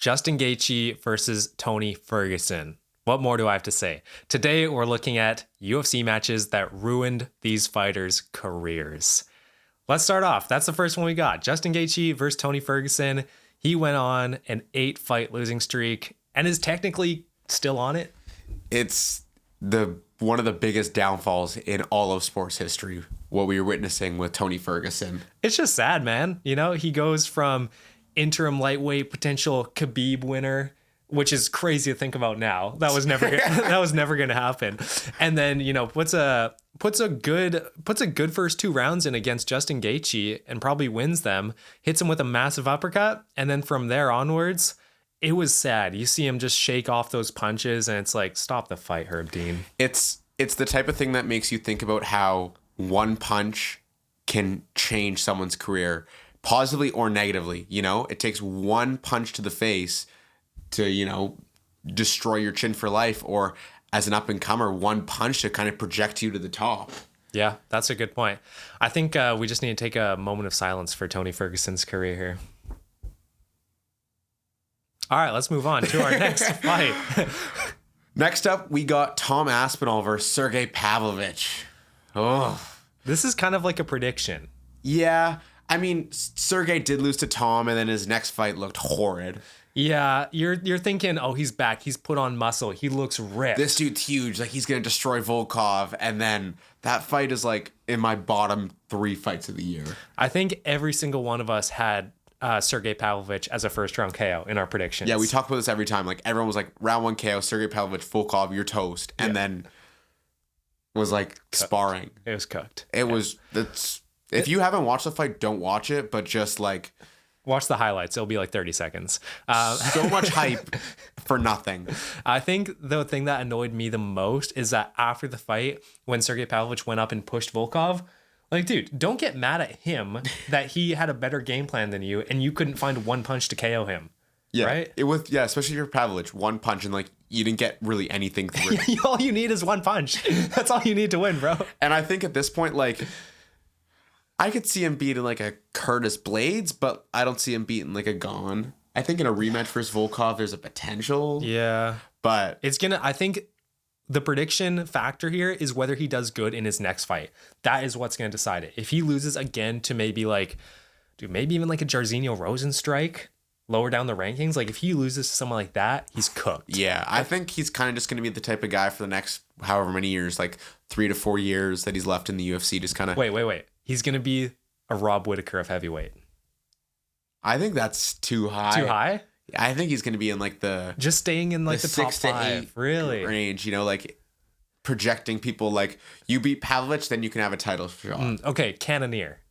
Justin Gaethje versus Tony Ferguson. What more do I have to say? Today, we're looking at UFC matches that ruined these fighters' careers. Let's start off. That's the first one we got. Justin Gaethje versus Tony Ferguson. He went on an 8-fight losing streak and is technically still on it. It's one of the biggest downfalls in all of sports history, what we were witnessing with Tony Ferguson. It's just sad, man. You know, he goes from interim lightweight potential Khabib winner, which is crazy to think about now. That was never going to happen. And then, you know, puts a good first 2 rounds in against Justin Gaethje and probably wins them, hits him with a massive uppercut, and then from there onwards, it was sad. You see him just shake off those punches and it's like, stop the fight, Herb Dean. It's the type of thing that makes you think about how one punch can change someone's career positively or negatively. You know, it takes one punch to the face to, you know, destroy your chin for life, or as an up-and-comer, one punch to kind of project you to the top. Yeah, that's a good point. I think we just need to take a moment of silence for Tony Ferguson's career here. All right, let's move on to our next fight. Next up, we got Tom Aspinall versus Sergey Pavlovich. Oh, this is kind of like a prediction. Yeah, I mean, Sergey did lose to Tom, and then his next fight looked horrid. Yeah, you're thinking, oh, he's back. He's put on muscle. He looks ripped. This dude's huge. Like, he's going to destroy Volkov. And then that fight is, like, in my bottom 3 fights of the year. I think every single one of us had Sergey Pavlovich as a first-round KO in our predictions. Yeah, we talk about this every time. Like, everyone was like, round 1 KO, Sergey Pavlovich, Volkov, you're toast. And then was, like, sparring. It was cooked. If you haven't watched the fight, don't watch it. But just, like... watch the highlights. It'll be like 30 seconds. So much hype for nothing. I think the thing that annoyed me the most is that after the fight, when Sergey Pavlovich went up and pushed Volkov, like, dude, don't get mad at him that he had a better game plan than you and you couldn't find one punch to KO him. Yeah, right? Especially for Pavlovich, one punch and, like, you didn't get really anything through. All you need is one punch. That's all you need to win, bro. And I think at this point, like... I could see him beating like a Curtis Blades, but I don't see him beating like a Gon. I think in a rematch versus Volkov, there's a potential. Yeah. But I think the prediction factor here is whether he does good in his next fight. That is what's going to decide it. If he loses again to maybe even like a Jairzinho Rosenstrike lower down the rankings, like if he loses to someone like that, he's cooked. Yeah. I think he's kind of just going to be the type of guy for the next however many years, like 3 to 4 years that he's left in the UFC, just kind of... Wait. He's going to be a Rob Whittaker of heavyweight. I think that's too high. Too high? I think he's going to be in like just staying in like the top 6 to 5 8 really range, you know, like projecting people like you beat Pavlovich, then you can have a title shot. Okay, Cannoneer.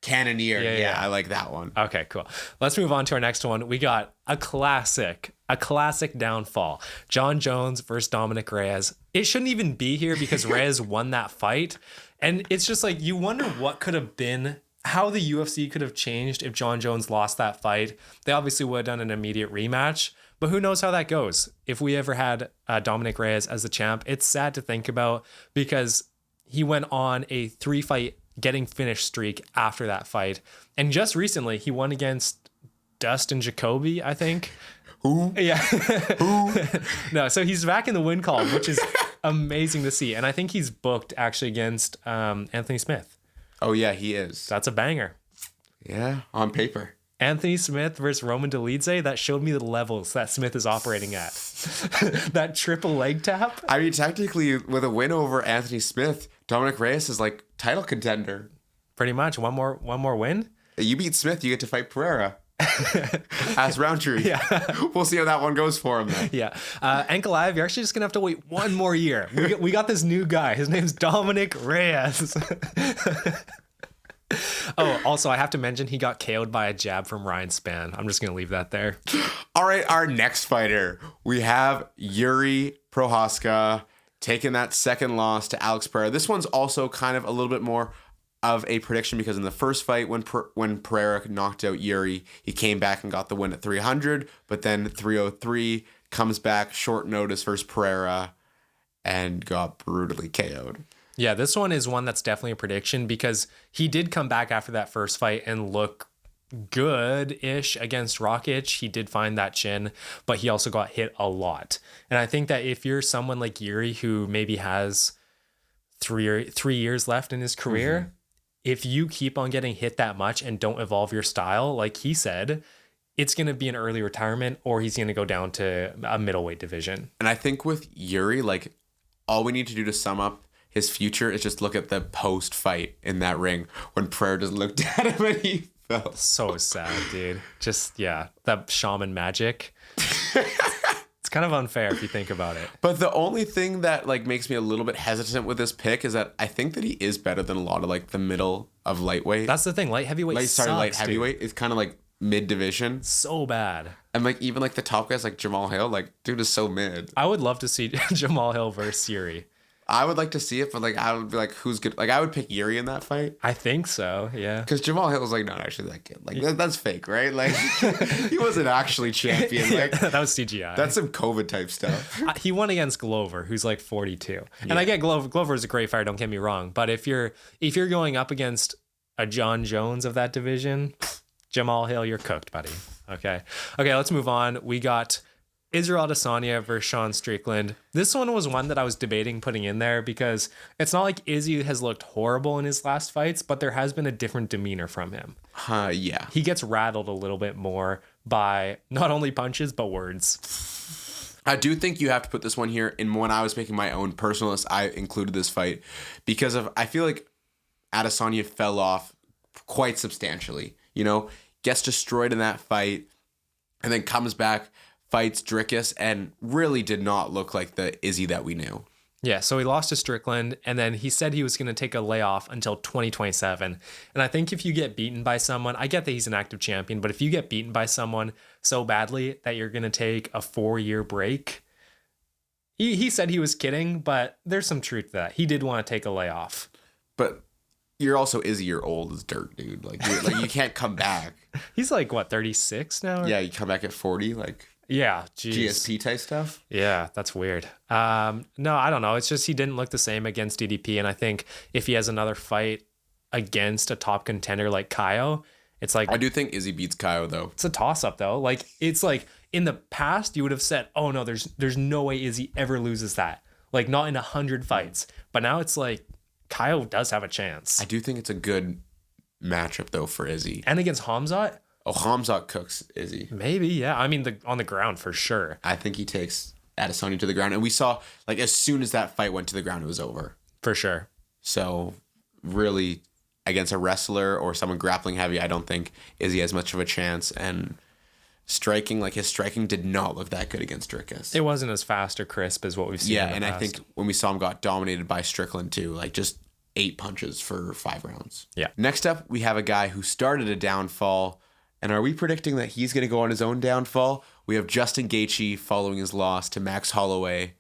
Yeah, I like that one. Okay, cool. Let's move on to our next one. We got a classic downfall. John Jones versus Dominick Reyes. It shouldn't even be here because Reyes won that fight. And it's just like, you wonder what could have been, how the UFC could have changed if John Jones lost that fight. They obviously would have done an immediate rematch, but who knows how that goes. If we ever had Dominick Reyes as the champ, it's sad to think about because he went on a 3-fight getting finished streak after that fight. And just recently, he won against Dustin Jacoby, I think. Who? Yeah. Who? No, so he's back in the win column, which is amazing to see. And I think he's booked actually against Anthony Smith. Oh, yeah, he is. That's a banger. Yeah, on paper. Anthony Smith versus Roman Dolidze, that showed me the levels that Smith is operating at. That triple leg tap. I mean, technically, with a win over Anthony Smith, Dominick Reyes is like title contender. Pretty much. One more win. You beat Smith, you get to fight Pereira. As Roundtree. Yeah. We'll see how that one goes for him then. Yeah. Ankalaev, you're actually just going to have to wait one more year. We got this new guy. His name's Dominick Reyes. Oh, also, I have to mention he got KO'd by a jab from Ryan Spann. I'm just going to leave that there. All right, our next fighter. We have Yuri Prochazka taking that second loss to Alex Pereira. This one's also kind of a little bit more of a prediction because in the first fight when Pereira knocked out Yuri, he came back and got the win at 300, but then 303 comes back short notice versus Pereira and got brutally KO'd. Yeah, this one is one that's definitely a prediction because he did come back after that first fight and look good-ish against Rakic. He did find that chin, but he also got hit a lot. And I think that if you're someone like Yuri who maybe has three years left in his career, if you keep on getting hit that much and don't evolve your style, like he said, it's going to be an early retirement or he's going to go down to a middleweight division. And I think with Yuri, like, all we need to do to sum up his future is just look at the post-fight in that ring when Pereira just looked at him and he fell. So sad, dude. Just, yeah, that shaman magic. It's kind of unfair if you think about it. But the only thing that like makes me a little bit hesitant with this pick is that I think that he is better than a lot of like the middle of lightweight. That's the thing. Light heavyweight sucks, light heavyweight is kind of like mid-division. So bad. And like even like the top guys like Jamal Hill, like dude is so mid. I would love to see Jamal Hill versus Yuri. I would like to see it, but like I would be like, who's good? Like I would pick Yuri in that fight. I think so, yeah. Because Jamal Hill was like not actually that good. Like that's fake, right? Like he wasn't actually champion. Like that was CGI. That's some COVID type stuff. He won against Glover, who's like 42, and I get Glover is a great fighter. Don't get me wrong, but if you're going up against a John Jones of that division, Jamal Hill, you're cooked, buddy. Okay, let's move on. We got Israel Adesanya versus Sean Strickland. This one was one that I was debating putting in there because it's not like Izzy has looked horrible in his last fights, but there has been a different demeanor from him. Yeah. He gets rattled a little bit more by not only punches, but words. I do think you have to put this one here. And when I was making my own personal list, I included this fight because I feel like Adesanya fell off quite substantially, you know, gets destroyed in that fight and then comes back, fights Dricus, and really did not look like the Izzy that we knew. Yeah, so he lost to Strickland, and then he said he was going to take a layoff until 2027. And I think if you get beaten by someone, I get that he's an active champion, but if you get beaten by someone so badly that you're going to take a 4-year break, he said he was kidding, but there's some truth to that. He did want to take a layoff. But you're also Izzy, you're old as dirt, dude. Like you can't come back. He's like, what, 36 now? Yeah, you come back at 40, like... Yeah, geez. GSP type stuff. Yeah, that's weird. No, I don't know. It's just he didn't look the same against DDP, and I think if he has another fight against a top contender like Kaio, it's like I do think Izzy beats Kaio though. It's a toss up though. Like it's like in the past you would have said, "Oh no, there's no way Izzy ever loses that." Like not in 100 fights, but now it's like Kaio does have a chance. I do think it's a good matchup though for Izzy and against Hamzat. Oh, Hamzat cooks Izzy. Maybe, yeah. I mean, on the ground for sure. I think he takes Adesanya to the ground. And we saw, like, as soon as that fight went to the ground, it was over. For sure. So, really, against a wrestler or someone grappling heavy, I don't think Izzy has much of a chance. And striking, like, his striking did not look that good against Dricus. It wasn't as fast or crisp as what we've seen. Yeah, and I think when we saw him got dominated by Strickland, too, like, just 8 punches for 5 rounds. Yeah. Next up, we have a guy who started a downfall. And are we predicting that he's going to go on his own downfall? We have Justin Gaethje following his loss to Max Holloway,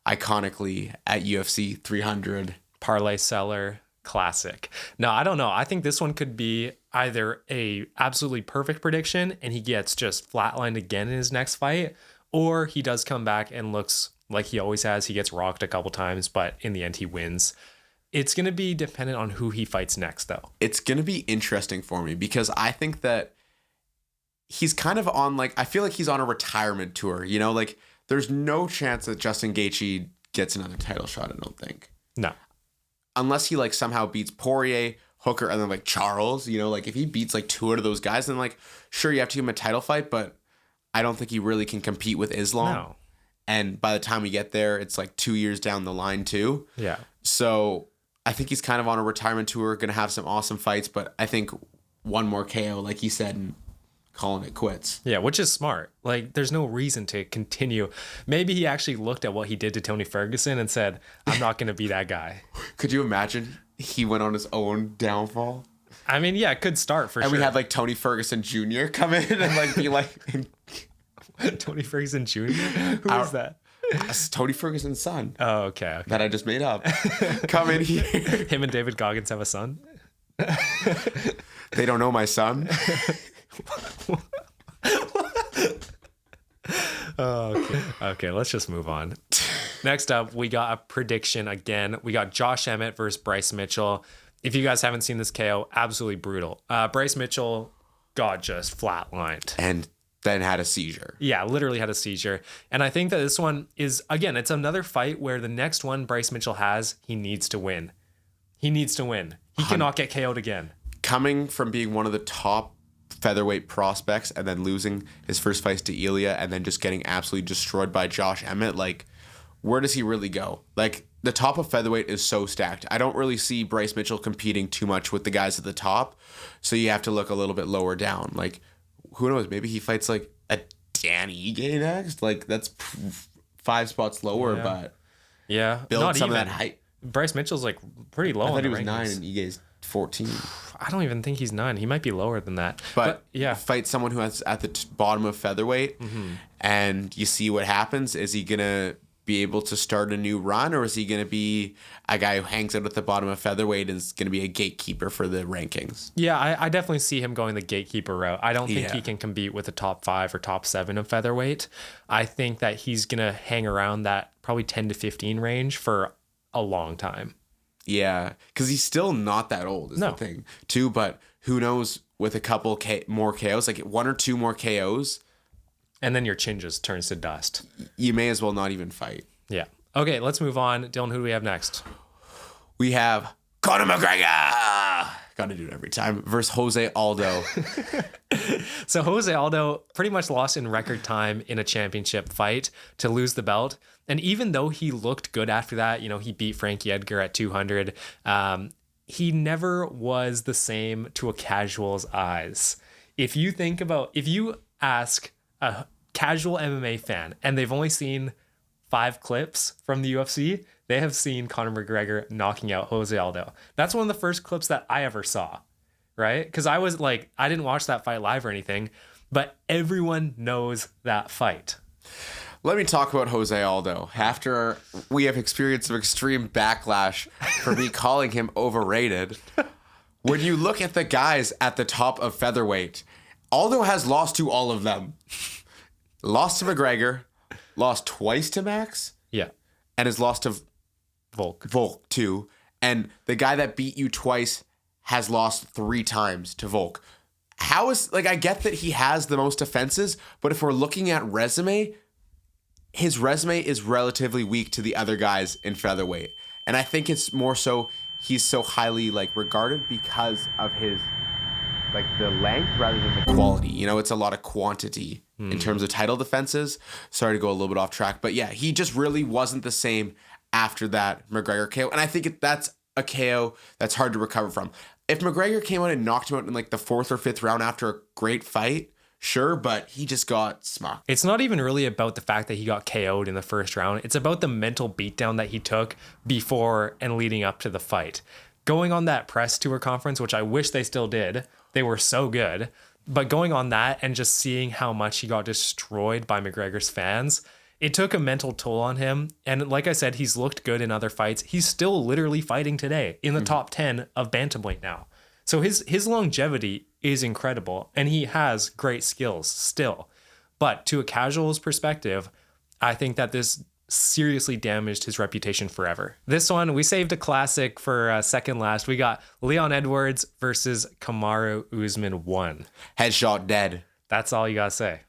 iconically at UFC 300. Parlay seller, classic. No, I don't know. I think this one could be either a absolutely perfect prediction and he gets just flatlined again in his next fight, or he does come back and looks like he always has. He gets rocked a couple times, but in the end he wins. It's going to be dependent on who he fights next, though. It's going to be interesting for me because I think that he's kind of on, like, I feel like he's on a retirement tour, you know, like there's no chance that Justin Gaethje gets another title shot, I don't think. No. Unless he like somehow beats Poirier, Hooker, and then like Charles, you know, like if he beats like 2 out of those guys, then like, sure, you have to give him a title fight, but I don't think he really can compete with Islam. No. And by the time we get there, it's like 2 years down the line too. Yeah. So I think he's kind of on a retirement tour, going to have some awesome fights, but I think one more KO, like he said, and calling it quits. Yeah, which is smart. Like, there's no reason to continue. Maybe he actually looked at what he did to Tony Ferguson and said, I'm not going to be that guy. Could you imagine he went on his own downfall? I mean, yeah, it could start for sure. And we had like Tony Ferguson Jr. come in and like be like... Tony Ferguson Jr.? Who is that? That's Tony Ferguson's son. Oh, okay. That I just made up. Come in here. Him and David Goggins have a son? They don't know my son. Okay, let's just move on. Next up, we got a prediction again. We got Josh Emmett versus Bryce Mitchell. If you guys haven't seen this KO, absolutely brutal. Bryce Mitchell got just flatlined. And then had a seizure. Yeah, literally had a seizure. And I think that this one is, again, it's another fight where the next one Bryce Mitchell has, he needs to win. He needs to win. He cannot get KO'd again. Coming from being one of the top featherweight prospects and then losing his first fight to Ilya and then just getting absolutely destroyed by Josh Emmett, like, where does he really go? Like, the top of featherweight is so stacked. I don't really see Bryce Mitchell competing too much with the guys at the top, so you have to look a little bit lower down. Like, who knows? Maybe he fights like a Danny Ige next. Like, that's 5 spots lower, but build not some even. of that height. Bryce Mitchell's like pretty low. I thought on he the was 9 rankings. and Ige's 14. I don't even think he's 9. He might be lower than that. But yeah, fight someone who has at the bottom of featherweight, and you see what happens. Is he gonna be able to start a new run, or is he gonna be a guy who hangs out at the bottom of featherweight and is gonna be a gatekeeper for the rankings? Yeah, I definitely see him going the gatekeeper route. I don't think he can compete with the top 5 or top 7 of featherweight. I think that he's going to hang around that probably 10 to 15 range for a long time. Yeah, because he's still not that old is the thing, too. But who knows, with a couple more KOs, like 1 or 2 more KOs. And then your chin just turns to dust. You may as well not even fight. Yeah. Okay, let's move on. Dylan, who do we have next? We have Conor McGregor. Got to do it every time. Versus Jose Aldo. So Jose Aldo pretty much lost in record time in a championship fight to lose the belt. And even though he looked good after that, you know, he beat Frankie Edgar at 200. He never was the same to a casual's eyes. If you ask a casual MMA fan and they've only seen 5 clips from the UFC, they have seen Conor McGregor knocking out Jose Aldo. That's one of the first clips that I ever saw, right? Because I was like, I didn't watch that fight live or anything, but everyone knows that fight. Let me talk about Jose Aldo. After we have experienced some extreme backlash for me calling him overrated, when you look at the guys at the top of featherweight, Aldo has lost to all of them. Lost to McGregor, lost twice to Max, and has lost to Volk too. And the guy that beat you twice has lost 3 times to Volk. How is, like, I get that he has the most offenses, but if we're looking at resume, his resume is relatively weak to the other guys in featherweight. And I think it's more so he's so highly, like, regarded because of his, like, the length rather than the quality. You know, it's a lot of quantity in terms of title defenses. Sorry to go a little bit off track, but yeah, he just really wasn't the same after that McGregor KO. And I think that's a KO that's hard to recover from. If McGregor came out and knocked him out in like the 4th or 5th round after a great fight, sure, but he just got smacked. It's not even really about the fact that he got KO'd in the first round. It's about the mental beatdown that he took before and leading up to the fight. Going on that press tour conference, which I wish they still did, they were so good. But going on that and just seeing how much he got destroyed by McGregor's fans, it took a mental toll on him. And like I said, he's looked good in other fights. He's still literally fighting today in the top 10 of bantamweight now. So his longevity is incredible and he has great skills still. But to a casual's perspective, I think that this seriously damaged his reputation forever. This one, we saved a classic for second last. We got Leon Edwards versus Kamaru Usman 1. Headshot dead. That's all you gotta say.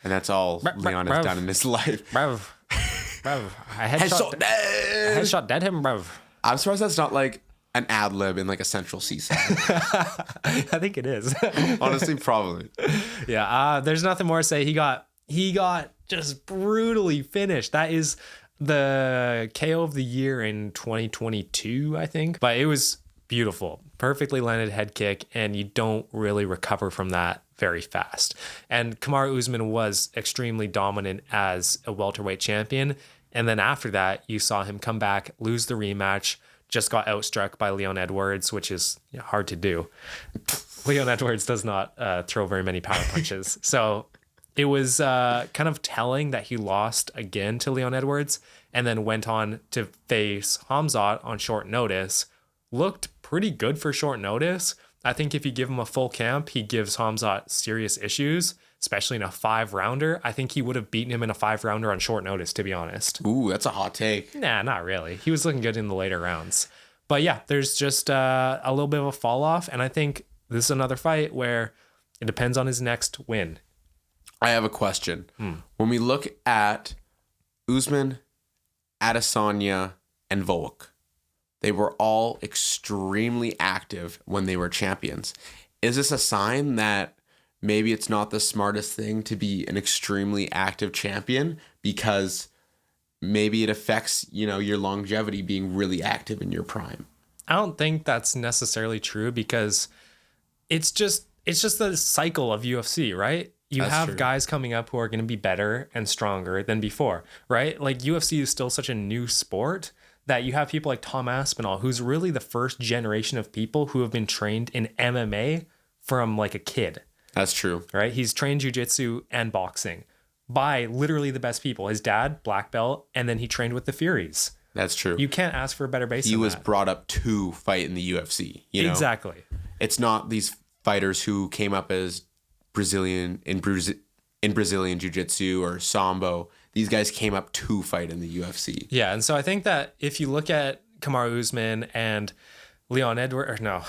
And that's all Leon has done in his life. Bruv. I headshot dead. Headshot dead him, bruv. I'm surprised that's not like an ad lib in like a Central C song. I think it is. Honestly, probably. Yeah, there's nothing more to say. He got just brutally finished. That is the KO of the year in 2022, I think. But it was beautiful. Perfectly landed head kick, and you don't really recover from that very fast. And Kamaru Usman was extremely dominant as a welterweight champion. And then after that, you saw him come back, lose the rematch, just got outstruck by Leon Edwards, which is hard to do. Leon Edwards does not throw very many power punches. So it was kind of telling that he lost again to Leon Edwards and then went on to face Khamzat on short notice. Looked pretty good for short notice. I think if you give him a full camp, he gives Khamzat serious issues, especially in a 5-rounder. I think he would have beaten him in a 5-rounder on short notice, to be honest. Ooh, that's a hot take. Nah, not really. He was looking good in the later rounds. But yeah, there's just a little bit of a fall off. And I think this is another fight where It depends on his next win. I have a question. When we look at Usman, Adesanya, and Volk, they were all extremely active when they were champions. Is this a sign that maybe it's not the smartest thing to be an extremely active champion because maybe it affects, your longevity being really active in your prime? I don't think that's necessarily true because it's just the cycle of UFC, right? You That's have true. guys coming up who are going to be better and stronger than before, right? Like UFC is still such a new sport that you have people like Tom Aspinall, who's really the first generation of people who have been trained in MMA from like a kid, That's true. right? He's trained jiu-jitsu and boxing by literally the best people. His dad, black belt, and then he trained with the Furies. That's true. You can't ask for a better base He than was that. brought up to fight in the UFC. Exactly. It's not these fighters who came up as Brazilian jiu-jitsu or sambo. These guys came up to fight in the UFC. Yeah, and so I think that if you look at Kamaru Usman and Leon Edwards, no,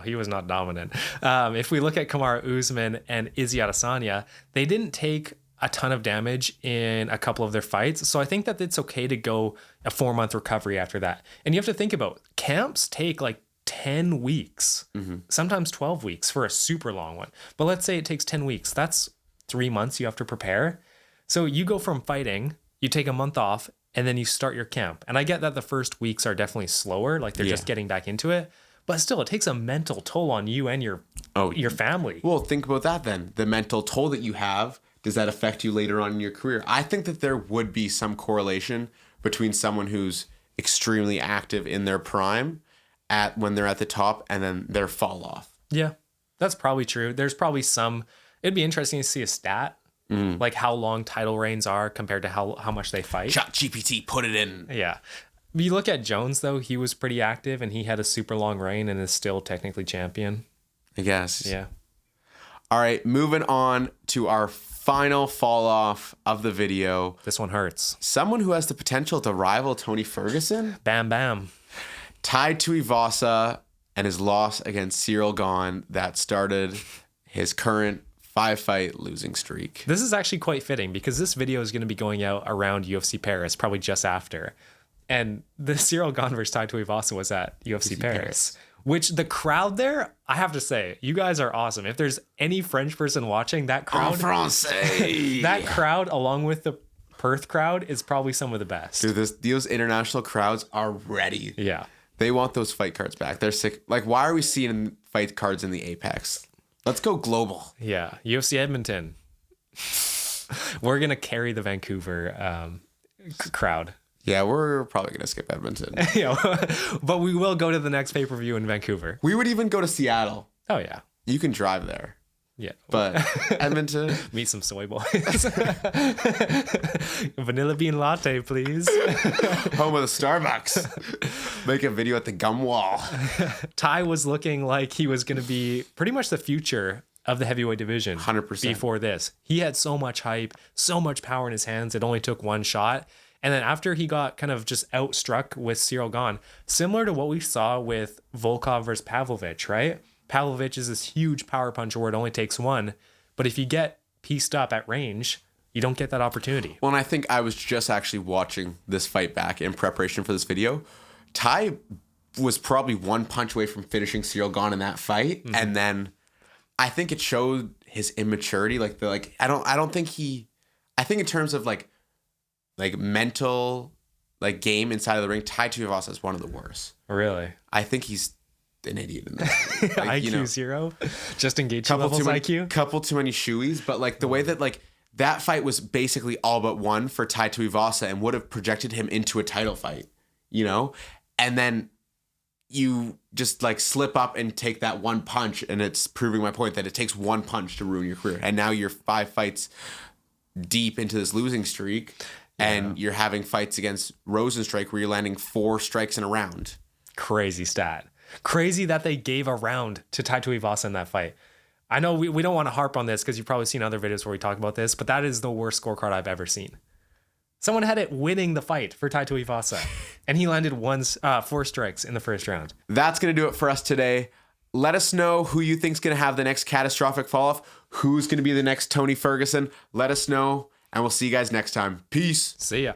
he was not dominant. If we look at Kamaru Usman and Izzy Adesanya, they didn't take a ton of damage in a couple of their fights. So I think that it's okay to go a 4-month recovery after that. And you have to think about camps take like 10 weeks, sometimes 12 weeks for a super long one. But let's say it takes 10 weeks. That's 3 months you have to prepare. So you go from fighting, you take a month off, and then you start your camp. And I get that the first weeks are definitely slower, like they're just getting back into it. But still, it takes a mental toll on you and your family. Well, think about that then. The mental toll that you have, does that affect you later on in your career? I think that there would be some correlation between someone who's extremely active in their prime when they're at the top and then their fall off. Yeah, that's probably true. There's probably it'd be interesting to see a stat, like how long title reigns are compared to how much they fight. Chat GPT, put it in. Yeah. You look at Jones, though, he was pretty active and he had a super long reign and is still technically champion. I guess. Yeah. All right, moving on to our final fall off of the video. This one hurts. Someone who has the potential to rival Tony Ferguson. Bam, bam. Tai Tuivasa and his loss against Cyril Gane that started his current 5-fight losing streak. This is actually quite fitting because this video is going to be going out around UFC Paris, probably just after. And the Cyril Gane versus Tai Tuivasa was at UFC Paris, which the crowd there, I have to say, you guys are awesome. If there's any French person watching, that crowd, that crowd, along with the Perth crowd, is probably some of the best. Dude, those international crowds are ready. Yeah. They want those fight cards back. They're sick. Like, why are we seeing fight cards in the Apex? Let's go global. Yeah. UFC Edmonton. We're going to carry the Vancouver crowd. Yeah, we're probably going to skip Edmonton. Yeah, but we will go to the next pay-per-view in Vancouver. We would even go to Seattle. Oh, yeah. You can drive there. Yeah. But Edmonton. Meet some soy boys. Vanilla bean latte, please. Home of the Starbucks. Make a video at the gum wall. Ty was looking like he was going to be pretty much the future of the heavyweight division. 100%. Before this. He had so much hype, so much power in his hands. It only took one shot. And then after he got kind of just outstruck with Cyril Gane, similar to what we saw with Volkov versus Pavlovich, right? Pavlovich is this huge power puncher where it only takes one. But if you get pieced up at range, you don't get that opportunity. Well, and I think I was just actually watching this fight back in preparation for this video. Ty was probably one punch away from finishing Cyril Gane in that fight. Mm-hmm. And then I think it showed his immaturity. I think in terms of like mental, like game inside of the ring, Tai Tuivasa is one of the worst. Really? I think he's an idiot in that. IQ 0? Just engagement levels IQ? Couple too many shoeies, but like the way that like that fight was basically all but won for Tai Tuivasa and would have projected him into a title fight, and then you just like slip up and take that one punch, and it's proving my point that it takes one punch to ruin your career. And now you're 5 fights deep into this losing streak. And you're having fights against Rosenstrike where you're landing 4 strikes in a round. Crazy stat. Crazy that they gave a round to Tai Tuivasa in that fight. I know we don't want to harp on this because you've probably seen other videos where we talk about this, but that is the worst scorecard I've ever seen. Someone had it winning the fight for Tai Tuivasa, and he landed 4 strikes in the first round. That's going to do it for us today. Let us know who you think's going to have the next catastrophic fall off. Who's going to be the next Tony Ferguson? Let us know, and we'll see you guys next time. Peace. See ya.